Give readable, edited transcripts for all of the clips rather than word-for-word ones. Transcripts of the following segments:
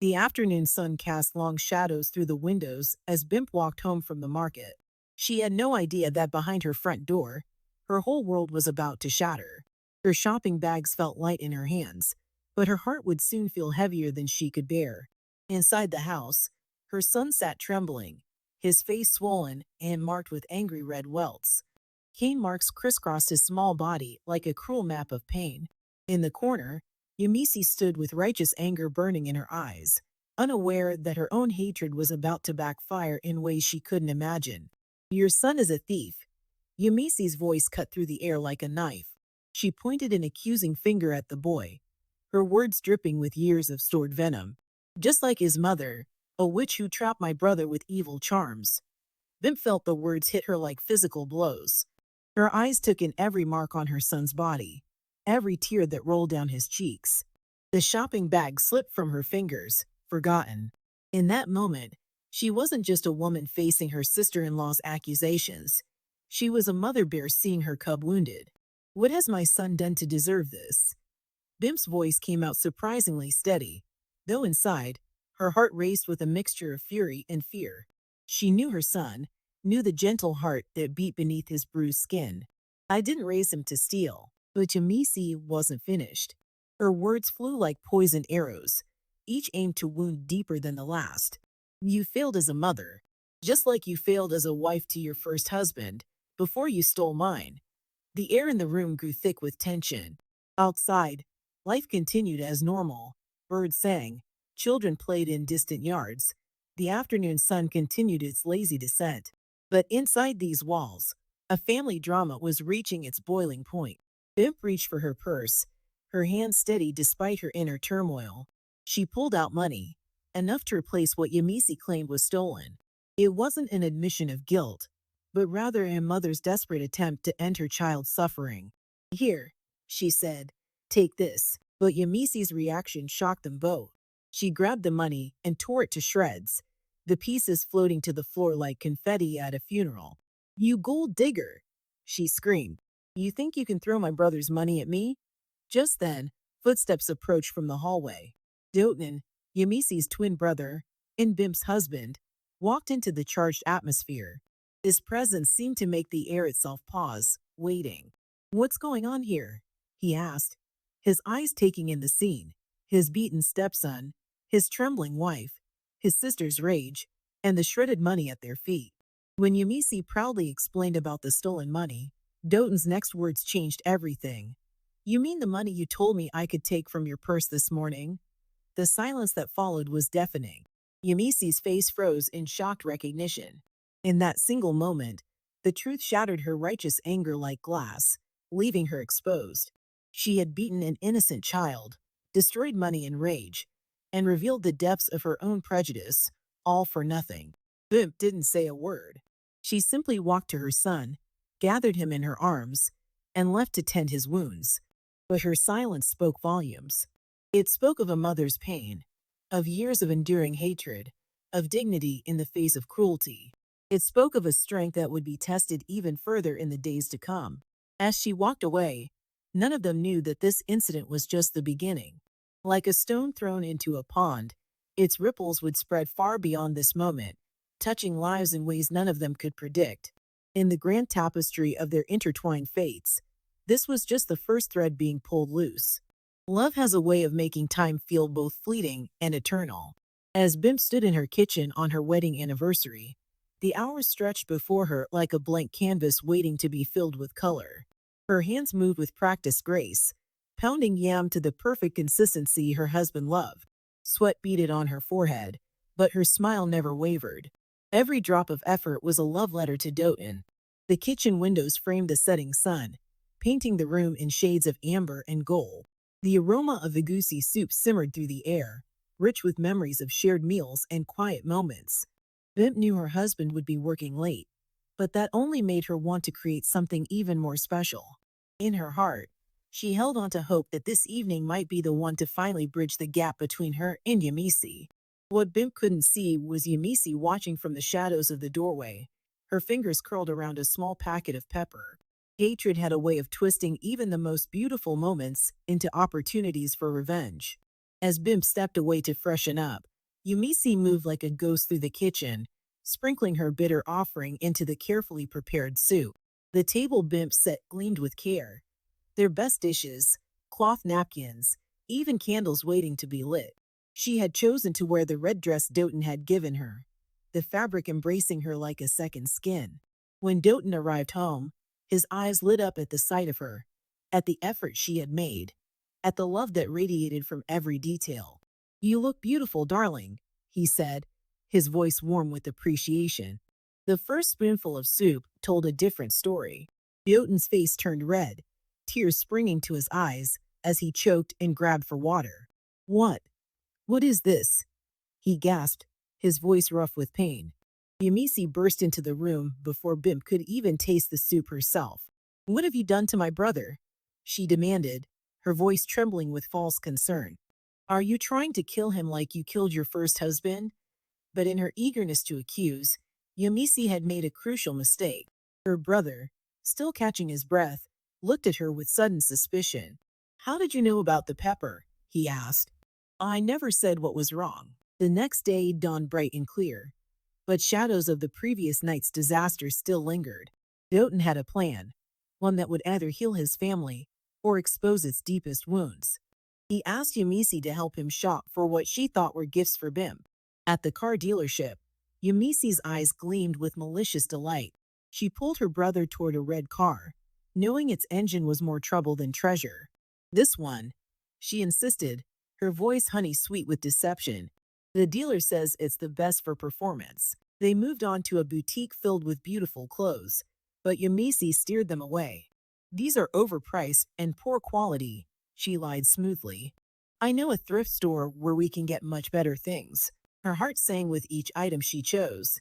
The afternoon sun cast long shadows through the windows as Bimp walked home from the market. She had no idea that behind her front door, her whole world was about to shatter. Her shopping bags felt light in her hands, but her heart would soon feel heavier than she could bear. Inside the house, her son sat trembling, his face swollen and marked with angry red welts. Cane marks crisscrossed his small body like a cruel map of pain. In the corner, Yemisi stood with righteous anger burning in her eyes, unaware that her own hatred was about to backfire in ways she couldn't imagine. Your son is a thief. Yemisi's voice cut through the air like a knife. She pointed an accusing finger at the boy, her words dripping with years of stored venom. Just like his mother, a witch who trapped my brother with evil charms. Bim felt the words hit her like physical blows. Her eyes took in every mark on her son's body, every tear that rolled down his cheeks. The shopping bag slipped from her fingers, forgotten. In that moment, she wasn't just a woman facing her sister-in-law's accusations. She was a mother bear seeing her cub wounded. What has my son done to deserve this? Bimp's voice came out surprisingly steady, though inside, her heart raced with a mixture of fury and fear. She knew her son, knew the gentle heart that beat beneath his bruised skin. I didn't raise him to steal. But Yemisi wasn't finished. Her words flew like poisoned arrows, each aimed to wound deeper than the last. You failed as a mother, just like you failed as a wife to your first husband, before you stole mine. The air in the room grew thick with tension. Outside, life continued as normal. Birds sang, children played in distant yards. The afternoon sun continued its lazy descent. But inside these walls, a family drama was reaching its boiling point. Bimp reached for her purse, her hand steady despite her inner turmoil. She pulled out money, enough to replace what Yemisi claimed was stolen. It wasn't an admission of guilt, but rather a mother's desperate attempt to end her child's suffering. Here, she said, take this. But Yemisi's reaction shocked them both. She grabbed the money and tore it to shreds, the pieces floating to the floor like confetti at a funeral. You gold digger, she screamed. You think you can throw my brother's money at me? Just then, footsteps approached from the hallway. Dotan, Yemisi's twin brother, and Bimp's husband, walked into the charged atmosphere. His presence seemed to make the air itself pause, waiting. What's going on here? He asked, his eyes taking in the scene, his beaten stepson, his trembling wife, his sister's rage, and the shredded money at their feet. When Yemisi proudly explained about the stolen money, Dotan's next words changed everything. You mean the money you told me I could take from your purse this morning? The silence that followed was deafening. Yemisi's face froze in shocked recognition. In that single moment, the truth shattered her righteous anger like glass, leaving her exposed. She had beaten an innocent child, destroyed money in rage, and revealed the depths of her own prejudice, all for nothing. Bimp didn't say a word. She simply walked to her son, gathered him in her arms, and left to tend his wounds. But her silence spoke volumes. It spoke of a mother's pain, of years of enduring hatred, of dignity in the face of cruelty. It spoke of a strength that would be tested even further in the days to come. As she walked away, none of them knew that this incident was just the beginning. Like a stone thrown into a pond, its ripples would spread far beyond this moment, touching lives in ways none of them could predict. In the grand tapestry of their intertwined fates, this was just the first thread being pulled loose. Love has a way of making time feel both fleeting and eternal. As Bimp stood in her kitchen on her wedding anniversary, the hours stretched before her like a blank canvas waiting to be filled with color. Her hands moved with practiced grace, pounding yam to the perfect consistency her husband loved. Sweat beaded on her forehead, but her smile never wavered. Every drop of effort was a love letter to Dotan. The kitchen windows framed the setting sun, painting the room in shades of amber and gold. The aroma of the goosey soup simmered through the air, rich with memories of shared meals and quiet moments. Bimp knew her husband would be working late, but that only made her want to create something even more special. In her heart, she held on to hope that this evening might be the one to finally bridge the gap between her and Yemisi. What Bimp couldn't see was Yemisi watching from the shadows of the doorway, her fingers curled around a small packet of pepper. Hatred had a way of twisting even the most beautiful moments into opportunities for revenge. As Bimp stepped away to freshen up, Yemisi moved like a ghost through the kitchen, sprinkling her bitter offering into the carefully prepared soup. The table Bimp set gleamed with care, their best dishes, cloth napkins, even candles waiting to be lit. She had chosen to wear the red dress Doten had given her, the fabric embracing her like a second skin. When Doten arrived home, his eyes lit up at the sight of her, at the effort she had made, at the love that radiated from every detail. "You look beautiful, darling," he said, his voice warm with appreciation. The first spoonful of soup told a different story. Doten's face turned red, tears springing to his eyes as he choked and grabbed for water. "What? What is this?" he gasped, his voice rough with pain. Yemisi burst into the room before Bimp could even taste the soup herself. "What have you done to my brother?" she demanded, her voice trembling with false concern. "Are you trying to kill him like you killed your first husband?" But in her eagerness to accuse, Yemisi had made a crucial mistake. Her brother, still catching his breath, looked at her with sudden suspicion. "How did you know about the pepper?" he asked. "I never said what was wrong." The next day dawned bright and clear, but shadows of the previous night's disaster still lingered. Doten had a plan, one that would either heal his family or expose its deepest wounds. He asked Yemisi to help him shop for what she thought were gifts for Bim. At the car dealership, Yemisi's eyes gleamed with malicious delight. She pulled her brother toward a red car, knowing its engine was more trouble than treasure. "This one," she insisted, her voice honey-sweet with deception. "The dealer says it's the best for performance." They moved on to a boutique filled with beautiful clothes, but Yemisi steered them away. "These are overpriced and poor quality," she lied smoothly. "I know a thrift store where we can get much better things." Her heart sang with each item she chose,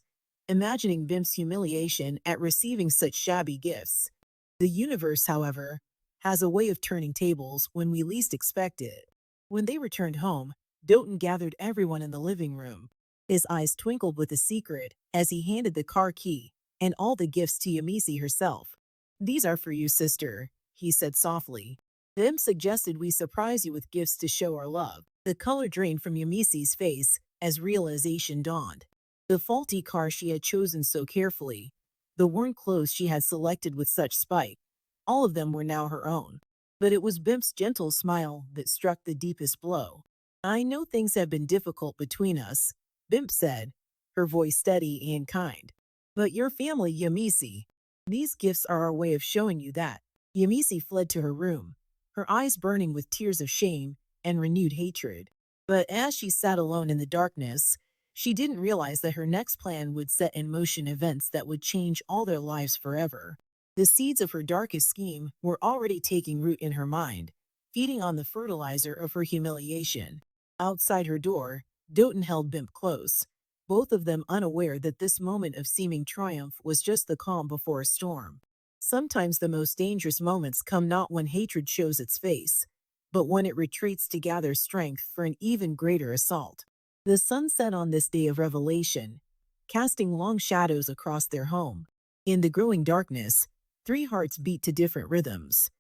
imagining Bimp's humiliation at receiving such shabby gifts. The universe, however, has a way of turning tables when we least expect it. When they returned home, Doten gathered everyone in the living room. His eyes twinkled with a secret as he handed the car key and all the gifts to Yemisi herself. "These are for you, sister," he said softly. "Bimp suggested we surprise you with gifts to show our love." The color drained from Yemisi's face as realization dawned. The faulty car she had chosen so carefully, the worn clothes she had selected with such spite, all of them were now her own. But it was Bimp's gentle smile that struck the deepest blow. "I know things have been difficult between us," Bimp said, her voice steady and kind. "But your family, Yemisi. These gifts are our way of showing you that." Yemisi fled to her room, her eyes burning with tears of shame and renewed hatred. But as she sat alone in the darkness, she didn't realize that her next plan would set in motion events that would change all their lives forever. The seeds of her darkest scheme were already taking root in her mind, feeding on the fertilizer of her humiliation. Outside her door, Doten held Bimp close, both of them unaware that this moment of seeming triumph was just the calm before a storm. Sometimes the most dangerous moments come not when hatred shows its face, but when it retreats to gather strength for an even greater assault. The sun set on this day of revelation, casting long shadows across their home. In the growing darkness, three hearts beat to different rhythms.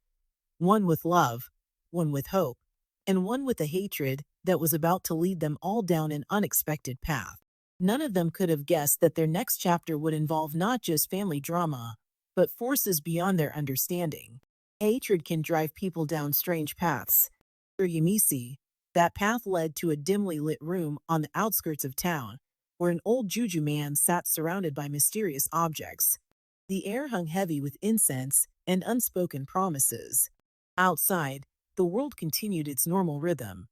One with love, one with hope, and one with a hatred that was about to lead them all down an unexpected path. None of them could have guessed that their next chapter would involve not just family drama, but forces beyond their understanding. Hatred can drive people down strange paths. For Yemisi, that path led to a dimly lit room on the outskirts of town, where an old juju man sat surrounded by mysterious objects. The air hung heavy with incense and unspoken promises. Outside, the world continued its normal rhythm.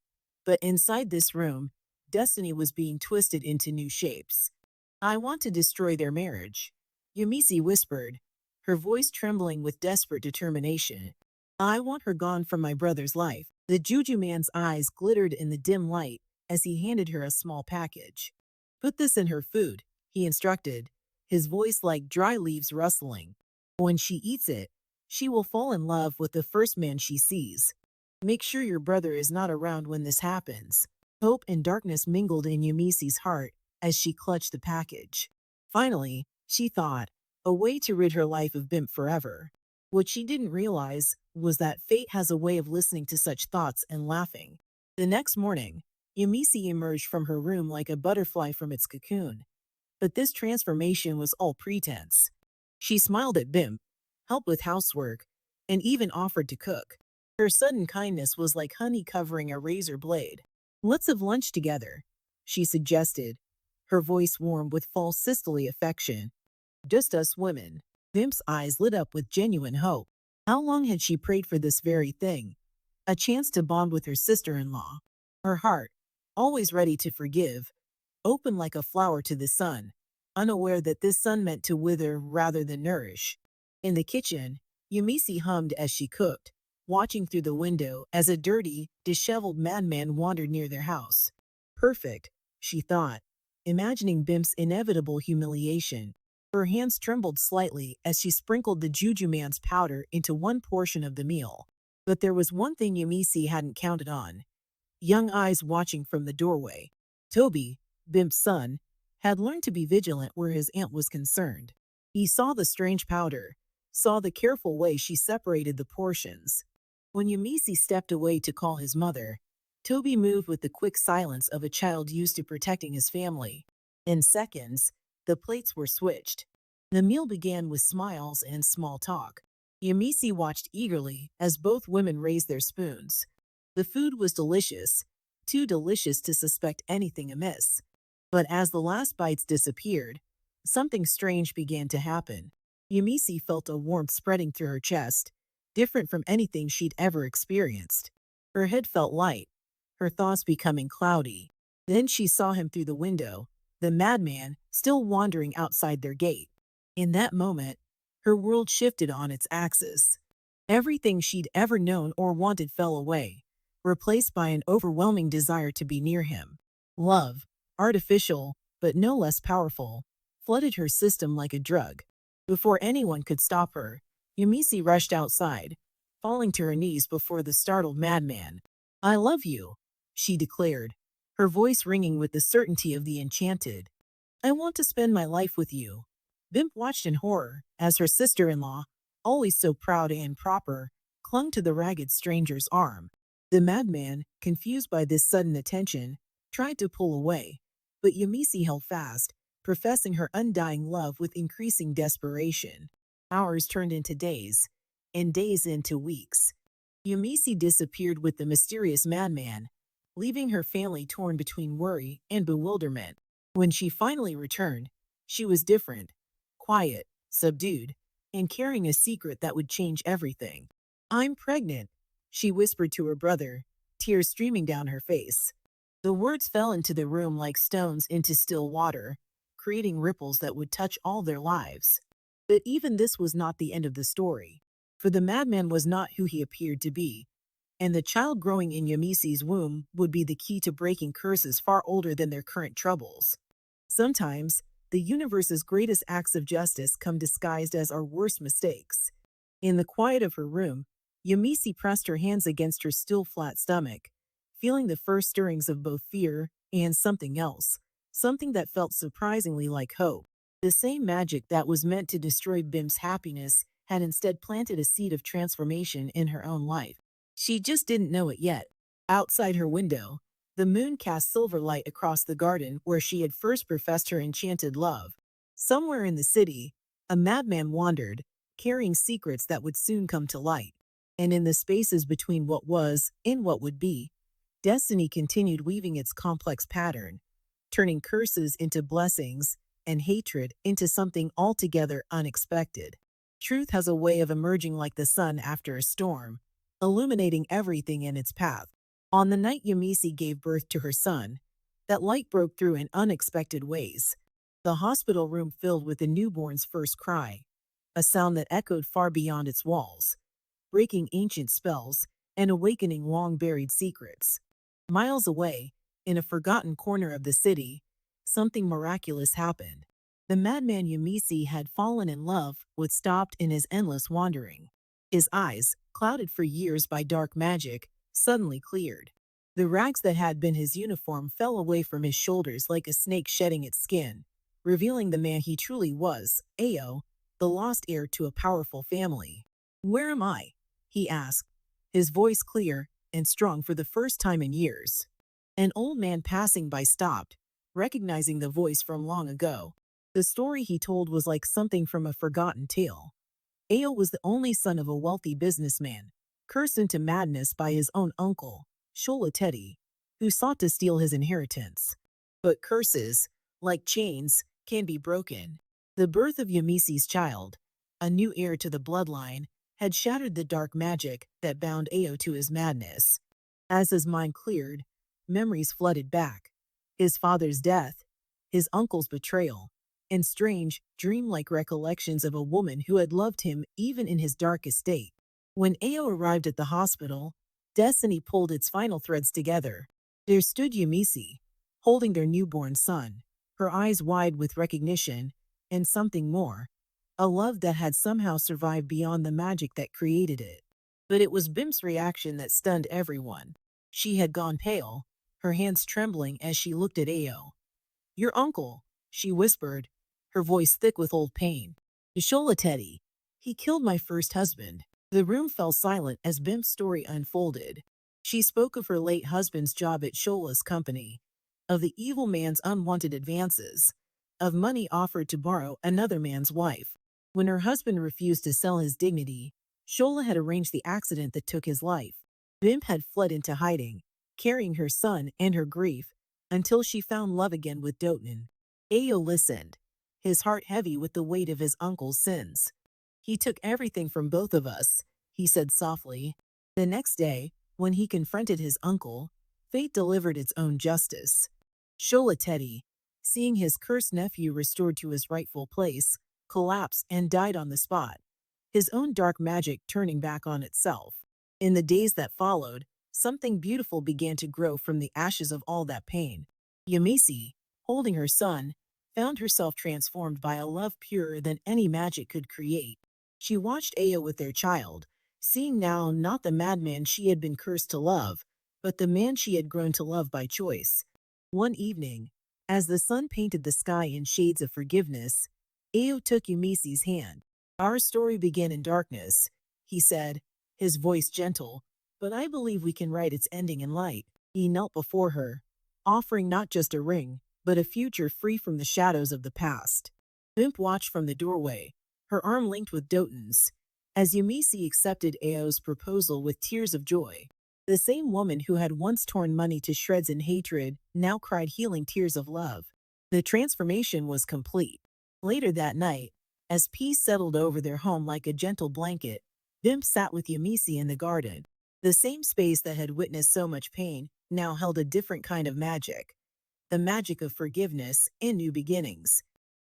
But inside this room, destiny was being twisted into new shapes. "I want to destroy their marriage," Yemisi whispered, her voice trembling with desperate determination. "I want her gone from my brother's life." The juju man's eyes glittered in the dim light as he handed her a small package. "Put this in her food," he instructed, his voice like dry leaves rustling. "When she eats it, she will fall in love with the first man she sees. Make sure your brother is not around when this happens." Hope and darkness mingled in Yemisi's heart as she clutched the package. Finally, she thought, a way to rid her life of Bimp forever. What she didn't realize was that fate has a way of listening to such thoughts and laughing. The next morning, Yemisi emerged from her room like a butterfly from its cocoon. But this transformation was all pretense. She smiled at Bimpe, helped with housework, and even offered to cook. Her sudden kindness was like honey covering a razor blade. "Let's have lunch together," she suggested, her voice warm with false sisterly affection. "Just us women." Bimpe's eyes lit up with genuine hope. How long had she prayed for this very thing? A chance to bond with her sister-in-law. Her heart, always ready to forgive, open like a flower to the sun, unaware that this sun meant to wither rather than nourish. In the kitchen, Yemisi hummed as she cooked, watching through the window as a dirty, disheveled madman wandered near their house. Perfect, she thought, imagining Bimpe's inevitable humiliation. Her hands trembled slightly as she sprinkled the juju man's powder into one portion of the meal. But there was one thing Yemisi hadn't counted on. Young eyes watching from the doorway. Toby, Bimpe's son, had learned to be vigilant where his aunt was concerned. He saw the strange powder, saw the careful way she separated the portions. When Yemisi stepped away to call his mother, Toby moved with the quick silence of a child used to protecting his family. In seconds, the plates were switched. The meal began with smiles and small talk. Yemisi watched eagerly as both women raised their spoons. The food was delicious, too delicious to suspect anything amiss. But as the last bites disappeared, something strange began to happen. Yemisi felt a warmth spreading through her chest, different from anything she'd ever experienced. Her head felt light, her thoughts becoming cloudy. Then she saw him through the window, the madman still wandering outside their gate. In that moment, her world shifted on its axis. Everything she'd ever known or wanted fell away, replaced by an overwhelming desire to be near him. Love, artificial, but no less powerful, flooded her system like a drug. Before anyone could stop her, Yemisi rushed outside, falling to her knees before the startled madman. "I love you," she declared, her voice ringing with the certainty of the enchanted. "I want to spend my life with you." Bimpe watched in horror as her sister-in-law, always so proud and proper, clung to the ragged stranger's arm. The madman, confused by this sudden attention, tried to pull away, but Yemisi held fast, professing her undying love with increasing desperation. Hours turned into days, and days into weeks. Yemisi disappeared with the mysterious madman, leaving her family torn between worry and bewilderment. When she finally returned, she was different, quiet, subdued, and carrying a secret that would change everything. "I'm pregnant," she whispered to her brother, tears streaming down her face. The words fell into the room like stones into still water, creating ripples that would touch all their lives. But even this was not the end of the story, for the madman was not who he appeared to be, and the child growing in Yemisi's womb would be the key to breaking curses far older than their current troubles. Sometimes, the universe's greatest acts of justice come disguised as our worst mistakes. In the quiet of her room, Yemisi pressed her hands against her still flat stomach, feeling the first stirrings of both fear and something else, something that felt surprisingly like hope. The same magic that was meant to destroy Bim's happiness had instead planted a seed of transformation in her own life. She just didn't know it yet. Outside her window, the moon cast silver light across the garden where she had first professed her enchanted love. Somewhere in the city, a madman wandered, carrying secrets that would soon come to light. And in the spaces between what was and what would be, destiny continued weaving its complex pattern, turning curses into blessings and hatred into something altogether unexpected. Truth has a way of emerging like the sun after a storm, illuminating everything in its path. On the night Yemisi gave birth to her son, that light broke through in unexpected ways. The hospital room filled with the newborn's first cry, a sound that echoed far beyond its walls, breaking ancient spells and awakening long-buried secrets. Miles away, in a forgotten corner of the city, something miraculous happened. The madman Yemisi had fallen in love with stopped in his endless wandering. His eyes, clouded for years by dark magic, suddenly cleared. The rags that had been his uniform fell away from his shoulders like a snake shedding its skin, revealing the man he truly was, Ao, the lost heir to a powerful family. "Where am I?" he asked, his voice clear and strong for the first time in years. An old man passing by stopped, recognizing the voice from long ago. The story he told was like something from a forgotten tale. Ao was the only son of a wealthy businessman, cursed into madness by his own uncle, Shola Teddy, who sought to steal his inheritance. But curses, like chains, can be broken. The birth of Yemisi's child, a new heir to the bloodline, had shattered the dark magic that bound Ao to his madness. As his mind cleared, memories flooded back. His father's death, his uncle's betrayal, and strange, dreamlike recollections of a woman who had loved him even in his darkest state. When Ao arrived at the hospital, destiny pulled its final threads together. There stood Yemisi, holding their newborn son, her eyes wide with recognition and something more, a love that had somehow survived beyond the magic that created it. But it was Bim's reaction that stunned everyone. She had gone pale, her hands trembling as she looked at Ao. "Your uncle," she whispered, her voice thick with old pain. "Shola Teddy. He killed my first husband." The room fell silent as Bim's story unfolded. She spoke of her late husband's job at Shola's company, of the evil man's unwanted advances, of money offered to borrow another man's wife. When her husband refused to sell his dignity, Shola had arranged the accident that took his life. Bimp had fled into hiding, carrying her son and her grief, until she found love again with Dotan. Ao listened, his heart heavy with the weight of his uncle's sins. "He took everything from both of us," he said softly. The next day, when he confronted his uncle, fate delivered its own justice. Shola Teddy, seeing his cursed nephew restored to his rightful place, collapsed and died on the spot, his own dark magic turning back on itself. In the days that followed, something beautiful began to grow from the ashes of all that pain. Yemisi, holding her son, found herself transformed by a love purer than any magic could create. She watched Ao with their child, seeing now not the madman she had been cursed to love, but the man she had grown to love by choice. One evening, as the sun painted the sky in shades of forgiveness, Ao took Yemisi's hand. "Our story began in darkness," he said, his voice gentle, "but I believe we can write its ending in light." He knelt before her, offering not just a ring, but a future free from the shadows of the past. Bimp watched from the doorway, her arm linked with Dotan's, as Yemisi accepted Ao's proposal with tears of joy. The same woman who had once torn money to shreds in hatred now cried healing tears of love. The transformation was complete. Later that night, as peace settled over their home like a gentle blanket, Bimp sat with Yemisi in the garden. The same space that had witnessed so much pain now held a different kind of magic, the magic of forgiveness and new beginnings.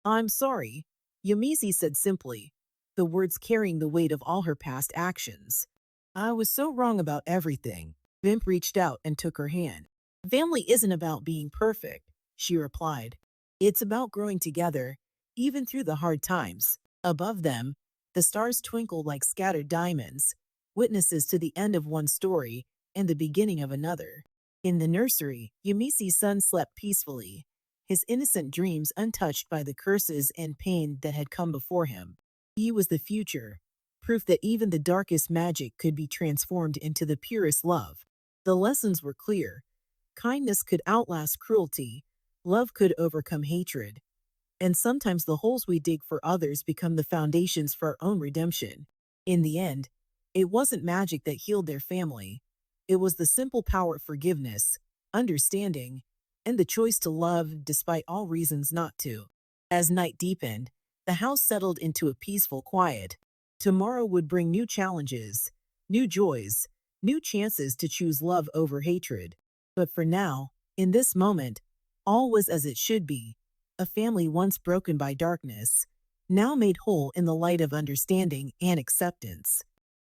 "I'm sorry," Yemisi said simply, the words carrying the weight of all her past actions. "I was so wrong about everything." Bimp reached out and took her hand. "Family isn't about being perfect," she replied. "It's about growing together, even through the hard times." Above them, the stars twinkled like scattered diamonds, witnesses to the end of one story and the beginning of another. In the nursery, Yemisi's son slept peacefully, his innocent dreams untouched by the curses and pain that had come before him. He was the future, proof that even the darkest magic could be transformed into the purest love. The lessons were clear. Kindness could outlast cruelty, love could overcome hatred, and sometimes the holes we dig for others become the foundations for our own redemption. In the end, it wasn't magic that healed their family. It was the simple power of forgiveness, understanding, and the choice to love despite all reasons not to. As night deepened, the house settled into a peaceful quiet. Tomorrow would bring new challenges, new joys, new chances to choose love over hatred. But for now, in this moment, all was as it should be. A family once broken by darkness, now made whole in the light of understanding and acceptance.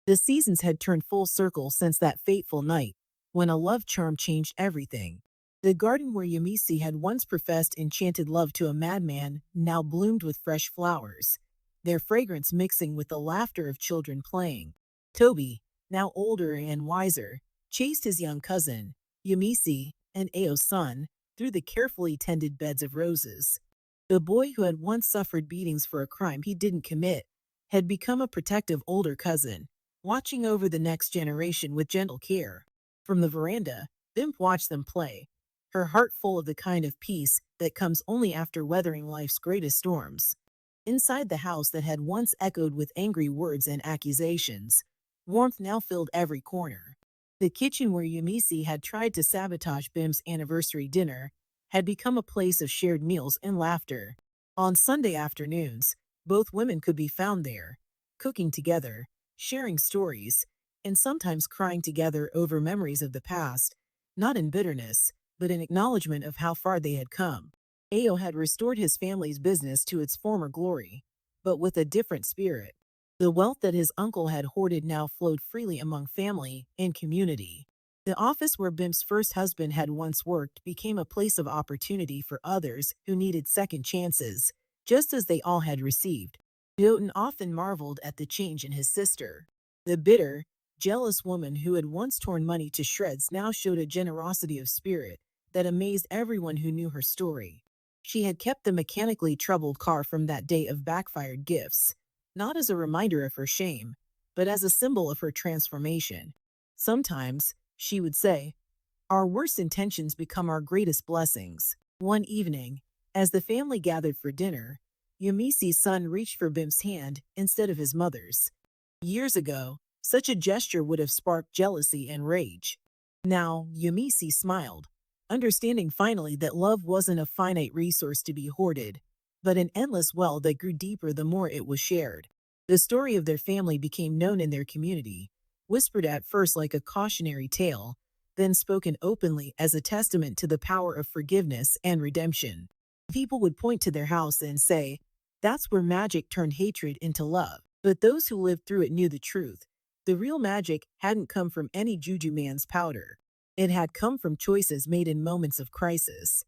The seasons had turned full circle since that fateful night, when a love charm changed everything. The garden where Yemisi had once professed enchanted love to a madman now bloomed with fresh flowers, their fragrance mixing with the laughter of children playing. Toby, now older and wiser, chased his young cousin, Yemisi, and Ao's son, through the carefully tended beds of roses. The boy who had once suffered beatings for a crime he didn't commit had become a protective older cousin, watching over the next generation with gentle care. From the veranda, Bimp watched them play, her heart full of the kind of peace that comes only after weathering life's greatest storms. Inside the house that had once echoed with angry words and accusations, warmth now filled every corner. The kitchen where Yemisi had tried to sabotage Bim's anniversary dinner had become a place of shared meals and laughter. On Sunday afternoons, both women could be found there, cooking together, sharing stories, and sometimes crying together over memories of the past, not in bitterness, but in acknowledgement of how far they had come. Ao had restored his family's business to its former glory, but with a different spirit. The wealth that his uncle had hoarded now flowed freely among family and community. The office where Bim's first husband had once worked became a place of opportunity for others who needed second chances, just as they all had received. Doughton often marveled at the change in his sister. The bitter, jealous woman who had once torn money to shreds now showed a generosity of spirit that amazed everyone who knew her story. She had kept the mechanically troubled car from that day of backfired gifts, not as a reminder of her shame, but as a symbol of her transformation. Sometimes, she would say, our worst intentions become our greatest blessings. One evening, as the family gathered for dinner, Yemisi's son reached for Bim's hand instead of his mother's. Years ago, such a gesture would have sparked jealousy and rage. Now, Yemisi smiled, understanding finally that love wasn't a finite resource to be hoarded, but an endless well that grew deeper the more it was shared. The story of their family became known in their community, whispered at first like a cautionary tale, then spoken openly as a testament to the power of forgiveness and redemption. People would point to their house and say, that's where magic turned hatred into love. But those who lived through it knew the truth. The real magic hadn't come from any juju man's powder. It had come from choices made in moments of crisis.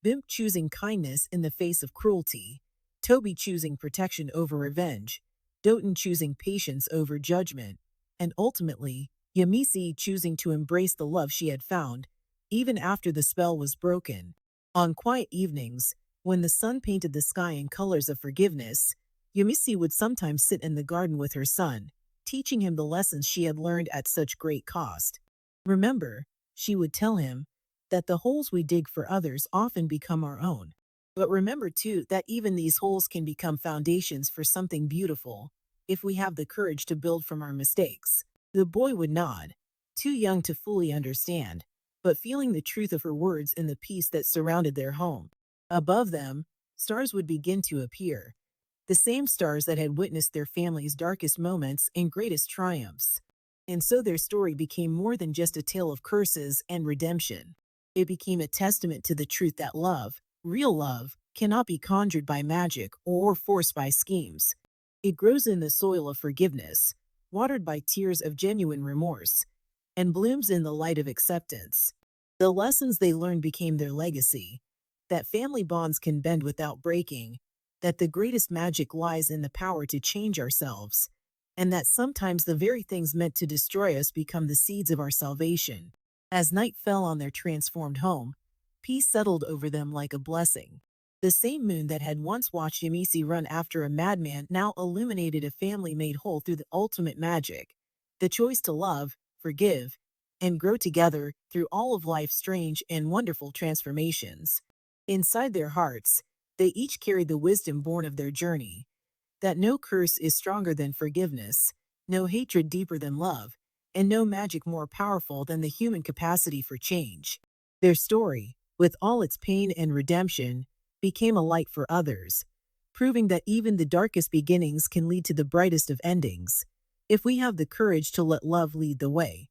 Bimpe choosing kindness in the face of cruelty, Toby choosing protection over revenge, Doughton choosing patience over judgment, and ultimately, Yemisi choosing to embrace the love she had found, even after the spell was broken. On quiet evenings, when the sun painted the sky in colors of forgiveness, Yemisi would sometimes sit in the garden with her son, teaching him the lessons she had learned at such great cost. Remember, she would tell him, that the holes we dig for others often become our own. But remember too that even these holes can become foundations for something beautiful, if we have the courage to build from our mistakes. The boy would nod, too young to fully understand, but feeling the truth of her words in the peace that surrounded their home. Above them, stars would begin to appear, the same stars that had witnessed their family's darkest moments and greatest triumphs. And so their story became more than just a tale of curses and redemption. It became a testament to the truth that love, real love, cannot be conjured by magic or forced by schemes. It grows in the soil of forgiveness, watered by tears of genuine remorse, and blooms in the light of acceptance. The lessons they learned became their legacy, that family bonds can bend without breaking, that the greatest magic lies in the power to change ourselves, and that sometimes the very things meant to destroy us become the seeds of our salvation. As night fell on their transformed home, peace settled over them like a blessing. The same moon that had once watched Yemisi run after a madman now illuminated a family made whole through the ultimate magic, the choice to love, forgive, and grow together through all of life's strange and wonderful transformations. Inside their hearts, they each carried the wisdom born of their journey, that no curse is stronger than forgiveness, no hatred deeper than love, and no magic more powerful than the human capacity for change. Their story, with all its pain and redemption, became a light for others, proving that even the darkest beginnings can lead to the brightest of endings, if we have the courage to let love lead the way.